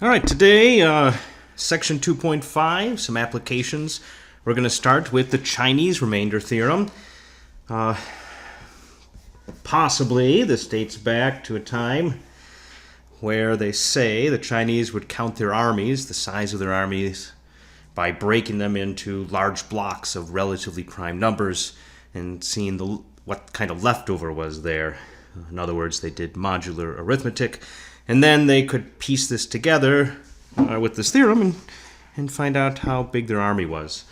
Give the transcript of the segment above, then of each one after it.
All right, today, section 2.5, some applications. We're going to start with the Chinese remainder theorem. Possibly this dates back to a time where they say the Chinese would count their armies, the size of their armies, by breaking them into large blocks of relatively prime numbers and seeing what kind of leftover was there. In other words, they did modular arithmetic, and then they could piece this together with this theorem and find out how big their army was.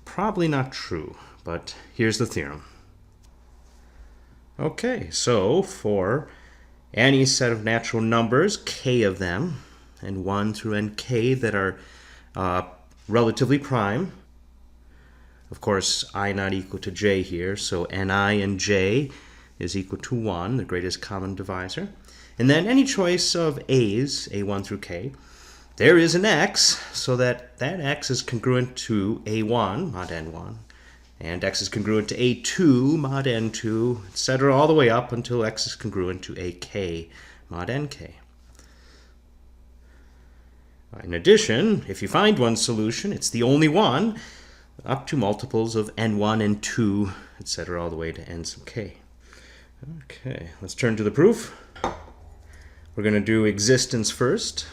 Probably not true, but here's the theorem. Okay, so for any set of natural numbers, k of them, and 1 through nk that are relatively prime, of course, I not equal to j here, so ni and j is equal to 1, the greatest common divisor. And then any choice of a's, a1 through k, there is an x, so that x is congruent to a1 mod n1, and x is congruent to a2 mod n2, etc., all the way up until x is congruent to ak mod nk. In addition, if you find one solution, it's the only one, up to multiples of n1, n2, etc., all the way to n sub k. Okay, let's turn to the proof. We're going to do existence first.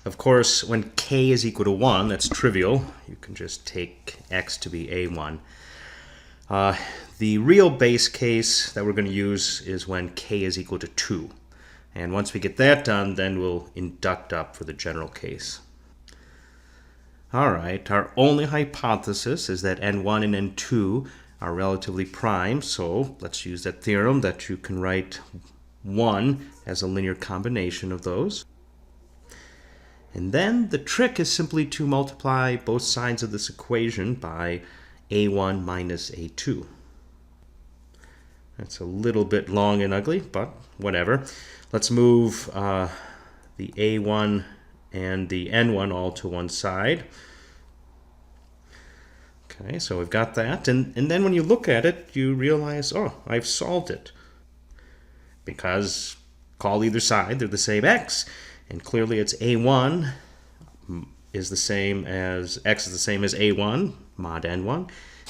Of course, when k is equal to 1, that's trivial. You can just take x to be a1. The real base case that we're going to use is when k is equal to 2. And once we get that done, then we'll induct up for the general case. All right, our only hypothesis is that n1 and n2 are relatively prime, so let's use that theorem that you can write 1 as a linear combination of those. And then the trick is simply to multiply both sides of this equation by a1 minus a2. That's a little bit long and ugly, but whatever. Let's move the a1 and the n1 all to one side. Okay, so we've got that. And then when you look at it, you realize, oh, I've solved it. Because call either side, they're the same x. And clearly it's a1 is the same as, x is the same as a1 mod n1.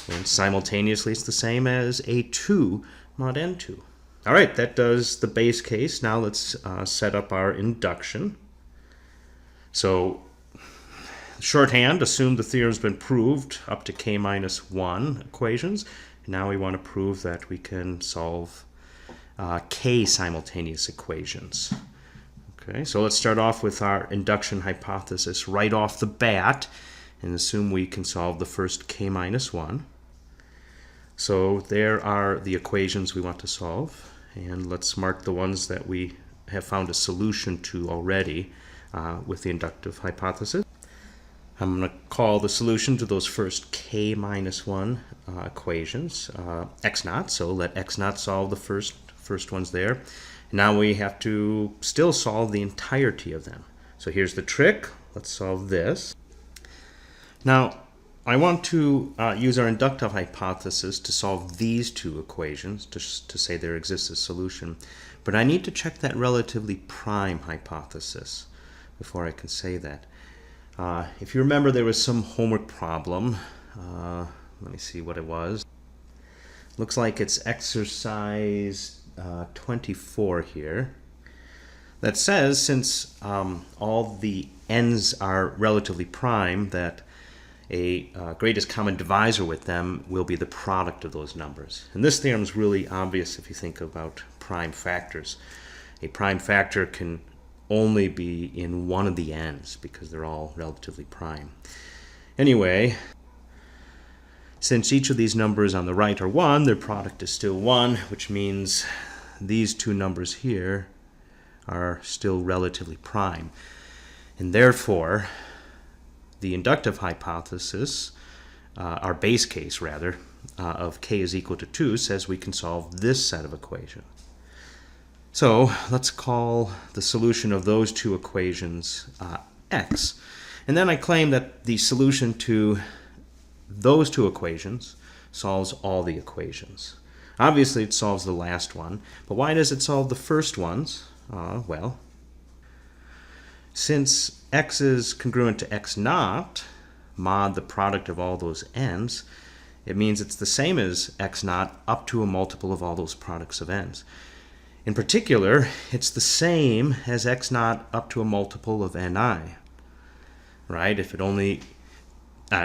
And simultaneously it's the same as a2 mod n2. All right, that does the base case. Now let's set up our induction. So shorthand, assume the theorem's been proved up to k minus 1 equations. Now we want to prove that we can solve k simultaneous equations. Okay, so let's start off with our induction hypothesis right off the bat and assume we can solve the first k minus 1. So there are the equations we want to solve, and let's mark the ones that we have found a solution to already with the inductive hypothesis. I'm going to call the solution to those first k minus 1 equations x naught, so let x naught solve the first ones there. Now we have to still solve the entirety of them. So here's the trick. Let's solve this. Now, I want to use our inductive hypothesis to solve these two equations, just to say there exists a solution. But I need to check that relatively prime hypothesis before I can say that. If you remember, there was some homework problem. Let me see what it was. Looks like it's exercise 24 here. That says, since all the n's are relatively prime, that a greatest common divisor with them will be the product of those numbers. And this theorem is really obvious if you think about prime factors. A prime factor can only be in one of the n's because they're all relatively prime. Anyway, since each of these numbers on the right are 1, their product is still 1, which means these two numbers here are still relatively prime. And therefore, the inductive hypothesis, our base case rather, of k is equal to 2 says we can solve this set of equations. So let's call the solution of those two equations x. And then I claim that the solution to those two equations solves all the equations. Obviously it solves the last one, but why does it solve the first ones? Well, Since x is congruent to x naught, mod the product of all those n's, it means it's the same as x naught up to a multiple of all those products of n's. In particular, it's the same as x naught up to a multiple of ni, right? If it only,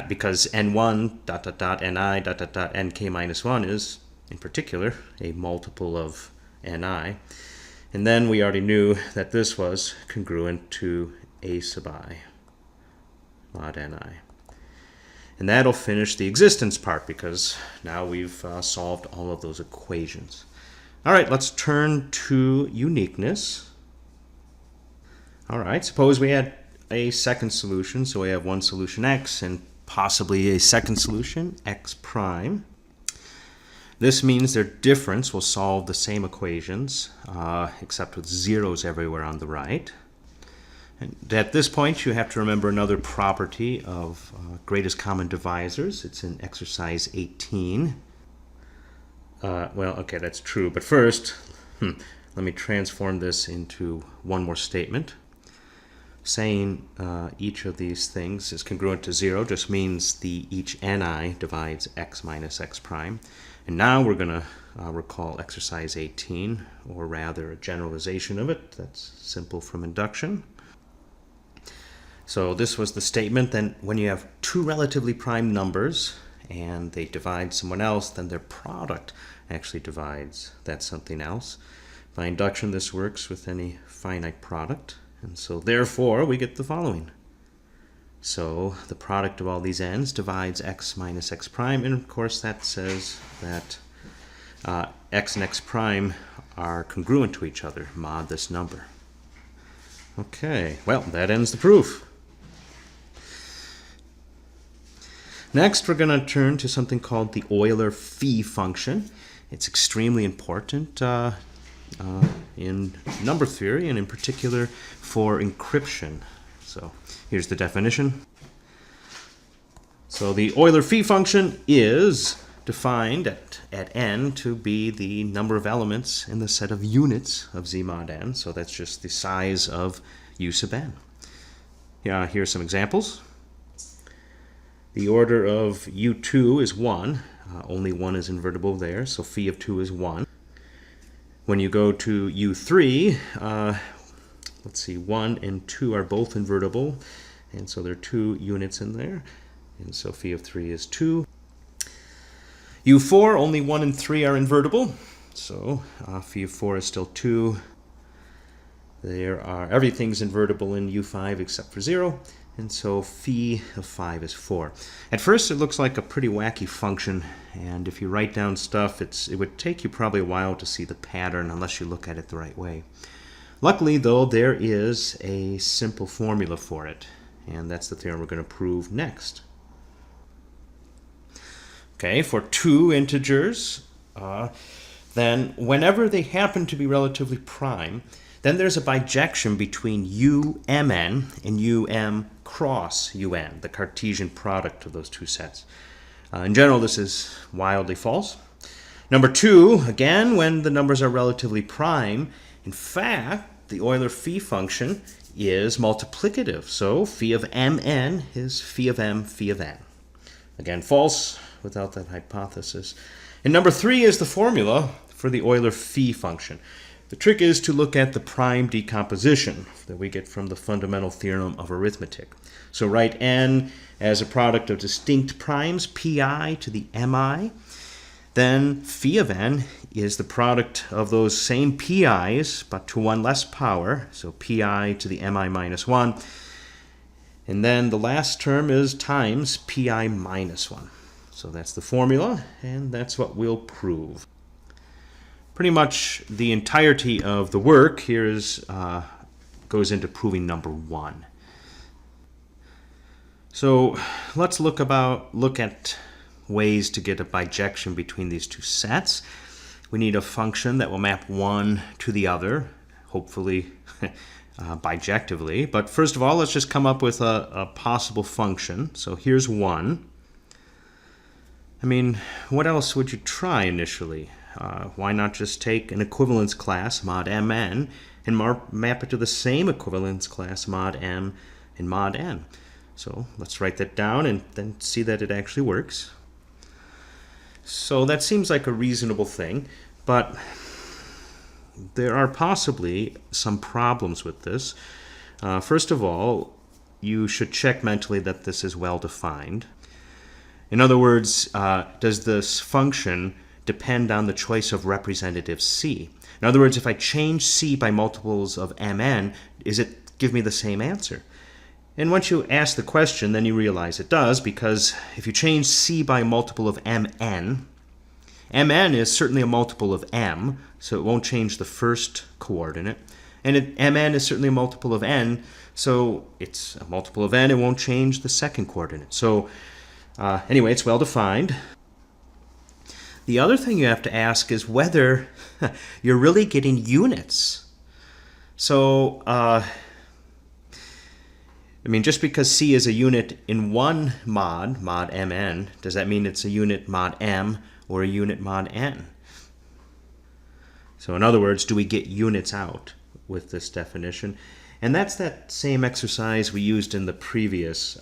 because n1 dot dot dot ni dot dot dot nk minus 1 is, in particular, a multiple of ni. And then we already knew that this was congruent to a sub I mod ni. And that'll finish the existence part because now we've solved all of those equations. All right, let's turn to uniqueness. All right, suppose we had a second solution. So we have one solution x and possibly a second solution x prime. This means their difference will solve the same equations, except with zeros everywhere on the right. And at this point, you have to remember another property of greatest common divisors. It's in exercise 18. Well, okay, that's true. But first, let me transform this into one more statement. Saying each of these things is congruent to 0 just means each ni divides x minus x prime. And now we're going to recall exercise 18, or rather a generalization of it. That's simple from induction. So this was the statement that when you have two relatively prime numbers and they divide someone else, then their product actually divides that something else. By induction, this works with any finite product. And so therefore, we get the following. So the product of all these n's divides x minus x prime, and of course that says that x and x prime are congruent to each other, mod this number. Okay, well, that ends the proof. Next, we're going to turn to something called the Euler Fee Function. It's extremely important in number theory, and in particular for encryption. So here's the definition. So the Euler Fee function is defined at n to be the number of elements in the set of units of Z mod n. So that's just the size of U sub n. Yeah, here's some examples. The order of U2 is 1. Only 1 is invertible there, so phi of 2 is 1. When you go to U3, let's see, 1 and 2 are both invertible, and so there are 2 units in there, and so phi of 3 is 2. U4, only 1 and 3 are invertible, so phi of 4 is still 2. Everything's invertible in U5 except for 0, and so phi of 5 is 4. At first it looks like a pretty wacky function, and if you write down stuff, it would take you probably a while to see the pattern unless you look at it the right way. Luckily, though, there is a simple formula for it, and that's the theorem we're going to prove next. Okay, for two integers, then whenever they happen to be relatively prime, then there's a bijection between umn and um cross un, the Cartesian product of those two sets. In general, this is wildly false. Number two, again, when the numbers are relatively prime, in fact, the Euler Fee function is multiplicative. So phi of mn is phi of m, phi of n. Again, false without that hypothesis. And number three is the formula for the Euler Fee function. The trick is to look at the prime decomposition that we get from the fundamental theorem of arithmetic. So write n as a product of distinct primes, pi to the mi. Then phi of n is the product of those same pi's, but to one less power, so pi to the mi minus 1. And then the last term is times pi minus 1. So that's the formula, and that's what we'll prove. Pretty much the entirety of the work here goes into proving number one. So let's look at ways to get a bijection between these two sets. We need a function that will map one to the other, hopefully bijectively. But first of all, let's just come up with a possible function. So here's one. I mean, what else would you try initially? why not just take an equivalence class, mod mn, and map it to the same equivalence class, mod m and mod n? So let's write that down and then see that it actually works. So that seems like a reasonable thing, but there are possibly some problems with this. First of all, you should check mentally that this is well defined. In other words, does this function depend on the choice of representative c? In other words, if I change c by multiples of mn, does it give me the same answer? And once you ask the question, then you realize it does, because if you change c by a multiple of mn is certainly a multiple of m, so it won't change the first coordinate. And mn is certainly a multiple of n, so it's a multiple of n, it won't change the second coordinate. So anyway, it's well defined. The other thing you have to ask is whether you're really getting units. So I mean, just because c is a unit in one mod mn, does that mean it's a unit mod m or a unit mod n? So in other words, do we get units out with this definition? And that's that same exercise we used in the previous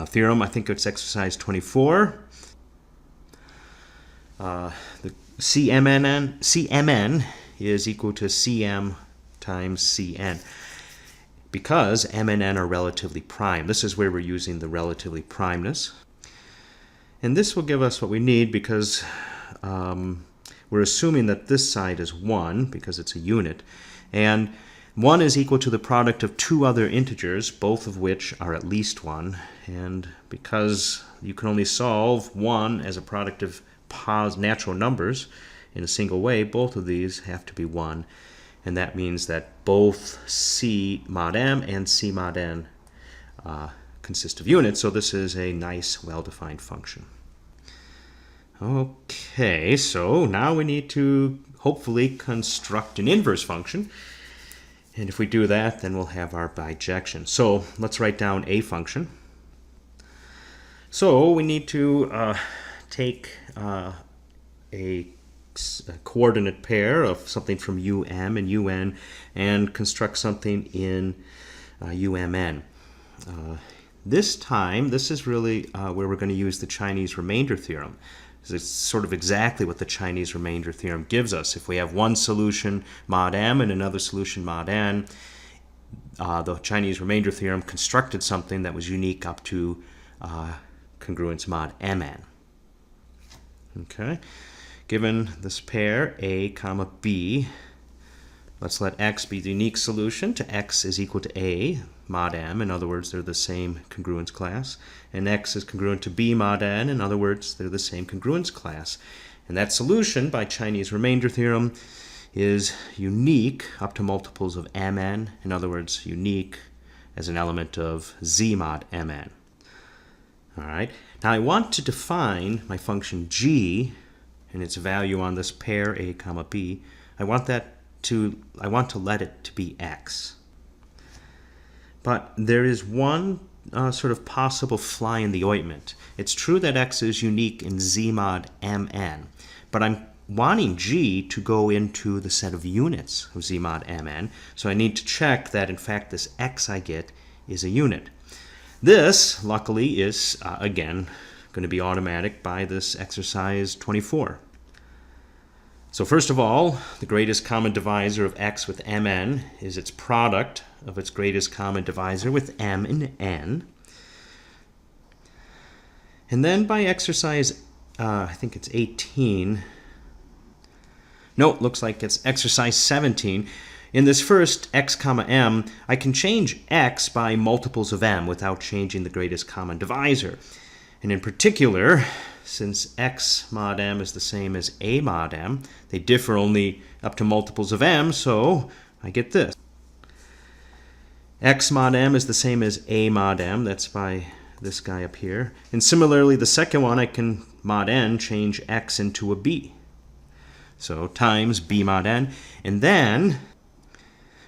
theorem. I think it's exercise 24. The Cmn is equal to Cm times Cn, because m and n are relatively prime. This is where we're using the relatively primeness. And this will give us what we need, because we're assuming that this side is 1, because it's a unit. And 1 is equal to the product of two other integers, both of which are at least 1. And because you can only solve 1 as a product of natural numbers in a single way, both of these have to be 1. And that means that both c mod m and c mod n consist of units. So this is a nice, well-defined function. Okay, so now we need to hopefully construct an inverse function. And if we do that, then we'll have our bijection. So let's write down a function. So we need to take a coordinate pair of something from um and un and construct something in umn. This time, this is really where we're going to use the Chinese remainder theorem. It's sort of exactly what the Chinese remainder theorem gives us. If we have one solution mod m and another solution mod n, the Chinese remainder theorem constructed something that was unique up to congruence mod mn. Okay, given this pair a comma b, let's let x be the unique solution to x is equal to a mod m. In other words, they're the same congruence class. And x is congruent to b mod n. In other words, they're the same congruence class. And that solution by Chinese remainder theorem is unique up to multiples of mn. In other words, unique as an element of z mod mn. All right. Now I want to define my function g and its value on this pair a comma b. I want to let it to be x. But there is one sort of possible fly in the ointment. It's true that x is unique in z mod mn, but I'm wanting g to go into the set of units of z mod mn, so I need to check that in fact this x I get is a unit. This, luckily, is again going to be automatic by this exercise 24. So first of all, the greatest common divisor of x with mn is its product of its greatest common divisor with m and n. And then by exercise, I think it's 18. No, it looks like it's exercise 17. In this first x comma m, I can change x by multiples of m without changing the greatest common divisor. And in particular, since x mod m is the same as a mod m, they differ only up to multiples of m, so I get this. X mod m is the same as a mod m, that's by this guy up here. And similarly, the second one, I can mod n change x into a b. So times b mod n. And then,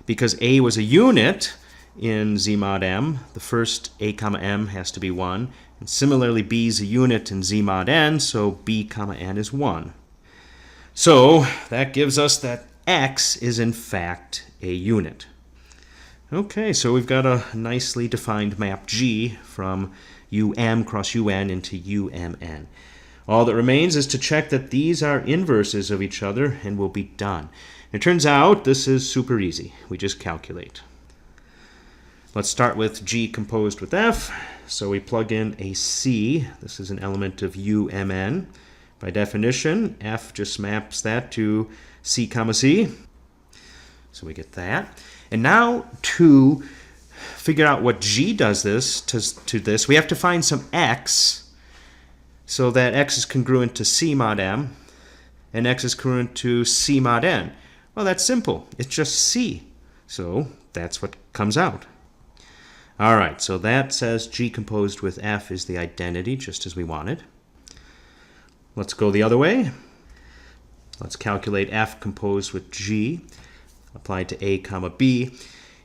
because a was a unit in z mod m, the first a comma m has to be 1, And similarly, b is a unit in z mod n, so b comma n is 1. So that gives us that x is in fact a unit. Okay, so we've got a nicely defined map G from um cross un into umn. All that remains is to check that these are inverses of each other, and we'll be done. It turns out this is super easy. We just calculate. Let's start with G composed with F. So we plug in a C. This is an element of umn. By definition, F just maps that to C comma C. So we get that. And now to figure out what G does this to this, we have to find some X so that X is congruent to C mod M and X is congruent to C mod N. Well, that's simple. It's just C. So that's what comes out. All right, so that says G composed with F is the identity, just as we wanted. Let's go the other way. Let's calculate F composed with G applied to A comma B.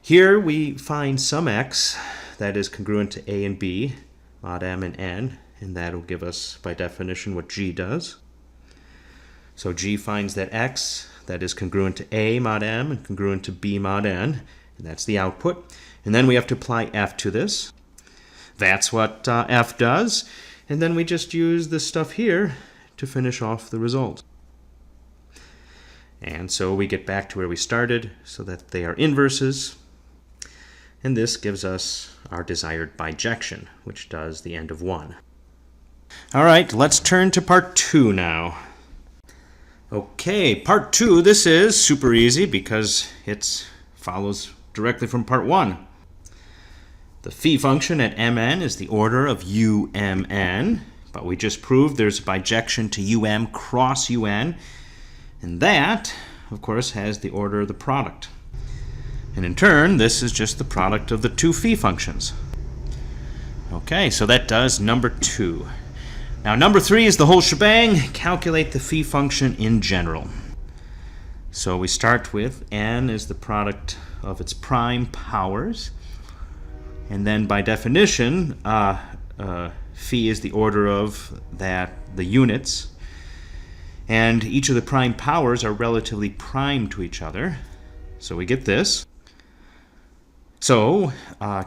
Here we find some X that is congruent to A and B, mod M and N, and that will give us, by definition, what G does. So G finds that X that is congruent to A mod M and congruent to B mod N, and that's the output. And then we have to apply F to this. That's what F does. And then we just use this stuff here to finish off the result. And so we get back to where we started, so that they are inverses. And this gives us our desired bijection, which does the end of 1. All right, let's turn to part 2 now. Okay, part 2, this is super easy because it follows directly from part 1. The phi function at mn is the order of umn, but we just proved there's a bijection to um cross un, and that, of course, has the order of the product. And in turn, this is just the product of the two phi functions. Okay, so that does number 2. Now, number 3 is the whole shebang. Calculate the phi function in general. So we start with n is the product of its prime powers. And then by definition, phi is the order of the units. And each of the prime powers are relatively prime to each other. So we get this. So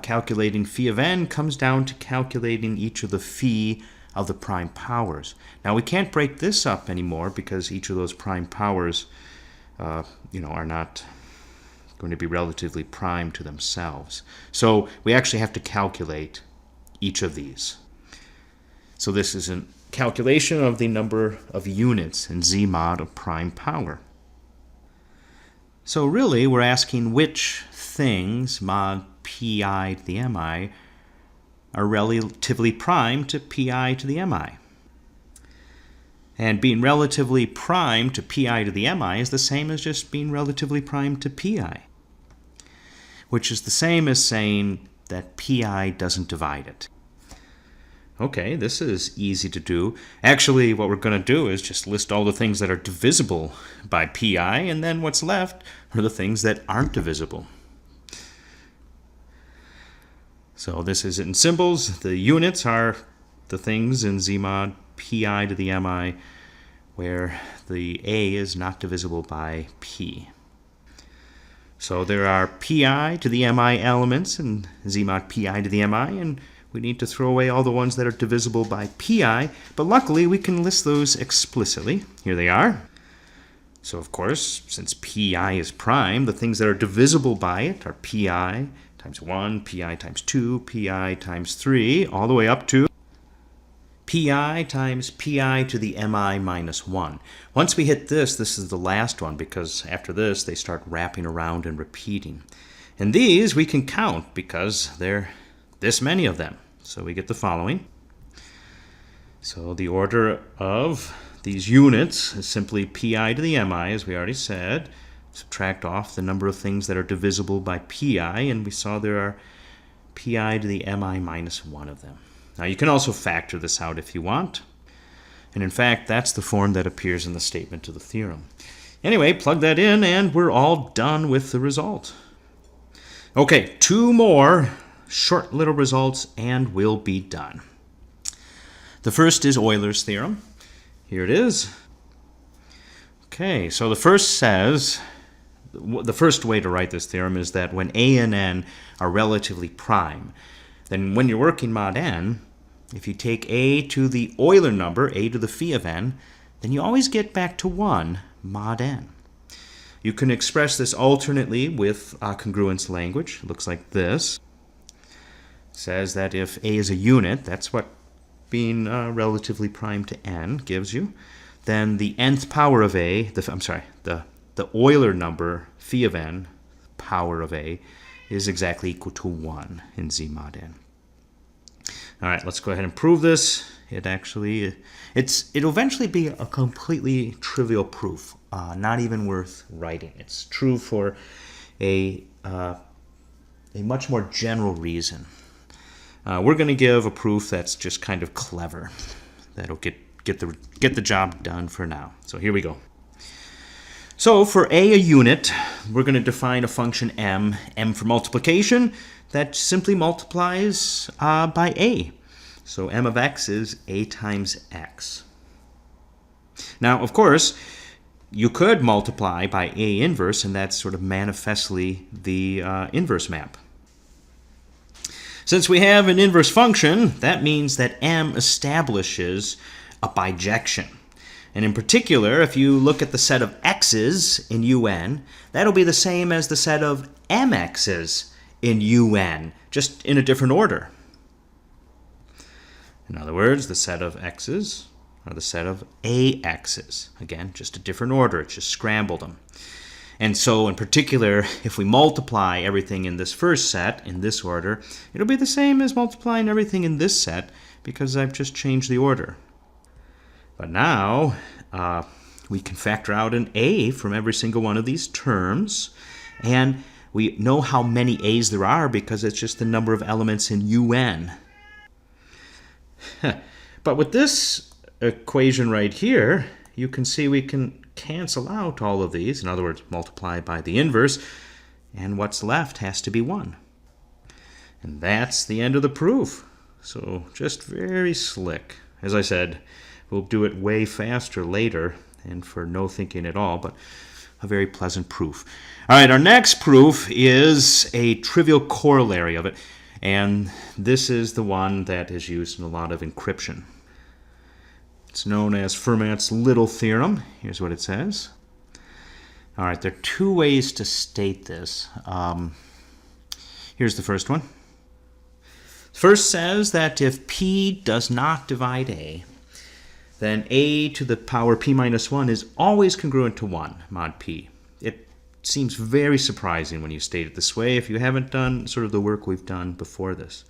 calculating phi of n comes down to calculating each of the phi of the prime powers. Now we can't break this up anymore because each of those prime powers are not going to be relatively prime to themselves. So we actually have to calculate each of these. So this is a calculation of the number of units in Z mod of prime power. So really we're asking which things mod pi to the mi are relatively prime to pi to the mi. And being relatively prime to pi to the mi is the same as just being relatively prime to pi, which is the same as saying that pi doesn't divide it. Okay, this is easy to do. Actually, what we're going to do is just list all the things that are divisible by pi, and then what's left are the things that aren't divisible. So this is in symbols. The units are the things in Z mod pi to the mi where the a is not divisible by p. So there are pi to the mi elements in Z mod pi to the mi, and we need to throw away all the ones that are divisible by pi, but luckily we can list those explicitly. Here they are. So of course, since pi is prime, the things that are divisible by it are pi times 1, pi times 2, pi times 3, all the way up to pi times pi to the mi minus 1. Once we hit this is the last one, because after this they start wrapping around and repeating. And these we can count because there are this many of them. So we get the following. So the order of these units is simply pi to the mi, as we already said. Subtract off the number of things that are divisible by pi, and we saw there are pi to the mi minus 1 of them. Now you can also factor this out if you want. And in fact, that's the form that appears in the statement of the theorem. Anyway, plug that in, and we're all done with the result. Okay, 2 more short little results, and we'll be done. The first is Euler's theorem. Here it is. Okay, so the first says, the first way to write this theorem is that when a and n are relatively prime, then when you're working mod n, if you take a to the Euler number, a to the phi of n, then you always get back to 1 mod n. You can express this alternately with congruence language. It looks like this. It says that if a is a unit, that's what being relatively prime to n gives you, then the nth power of a, the Euler number phi of n, power of a, is exactly equal to 1 in Z mod n. All right, let's go ahead and prove this. It'll eventually be a completely trivial proof, not even worth writing. It's true for a much more general reason. We're going to give a proof that's just kind of clever. That'll get the job done for now. So here we go. So for a unit, we're going to define a function m for multiplication, that simply multiplies by a. So m of x is a times x. Now, of course, you could multiply by a inverse, and that's sort of manifestly the inverse map. Since we have an inverse function, that means that m establishes a bijection. And in particular, if you look at the set of x's in un, that'll be the same as the set of mx's in un, just in a different order. In other words, the set of x's are the set of ax's. Again, just a different order. It's just scrambled them. And so, in particular, if we multiply everything in this first set in this order, it'll be the same as multiplying everything in this set because I've just changed the order. But now, we can factor out an a from every single one of these terms, and we know how many a's there are because it's just the number of elements in un. But with this equation right here, you can see we can cancel out all of these. In other words, multiply by the inverse, and what's left has to be 1. And that's the end of the proof. So just very slick. As I said, we'll do it way faster later and for no thinking at all, but a very pleasant proof. All right, our next proof is a trivial corollary of it, and this is the one that is used in a lot of encryption. It's known as Fermat's little theorem. Here's what it says. All right, there are two ways to state this. Here's the first one. First says that if p does not divide a, then a to the power p minus 1 is always congruent to 1 mod p. It seems very surprising when you state it this way if you haven't done sort of the work we've done before this.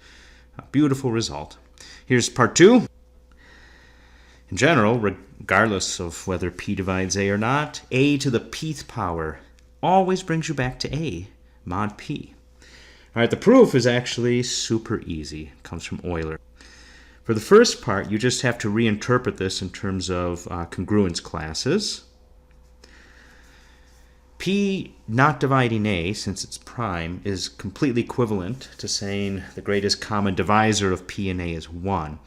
A beautiful result. Here's part 2. In general, regardless of whether p divides a or not, a to the pth power always brings you back to a mod p. All right, the proof is actually super easy. It comes from Euler. For the first part, you just have to reinterpret this in terms of congruence classes. P not dividing a, since it's prime, is completely equivalent to saying the greatest common divisor of p and a is 1,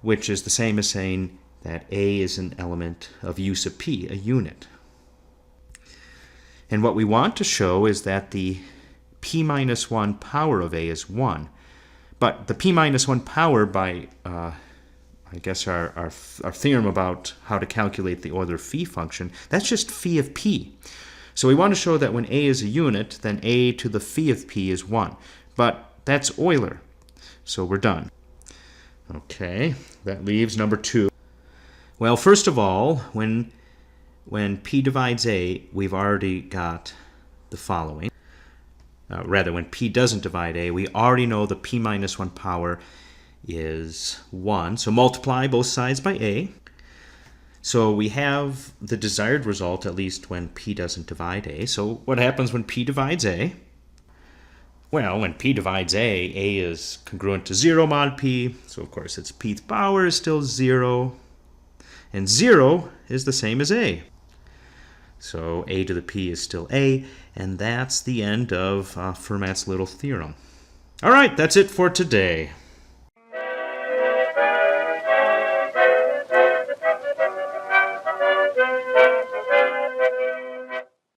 which is the same as saying that a is an element of use of p, a unit. And what we want to show is that the p minus 1 power of a is 1. But the p minus 1 power by, I guess, our theorem about how to calculate the Euler Fee function, that's just phi of p. So we want to show that when a is a unit, then a to the phi of p is 1. But that's Euler. So we're done. Okay, that leaves number 2. Well, first of all, when p divides a, we've already got the following. Rather, when p doesn't divide a, we already know the p minus 1 power is 1. So multiply both sides by a. So we have the desired result, at least when p doesn't divide a. So what happens when p divides a? Well, when p divides a is congruent to 0 mod p. So of course its pth power is still 0. And 0 is the same as a. So a to the p is still a, and that's the end of Fermat's little theorem. All right, that's it for today.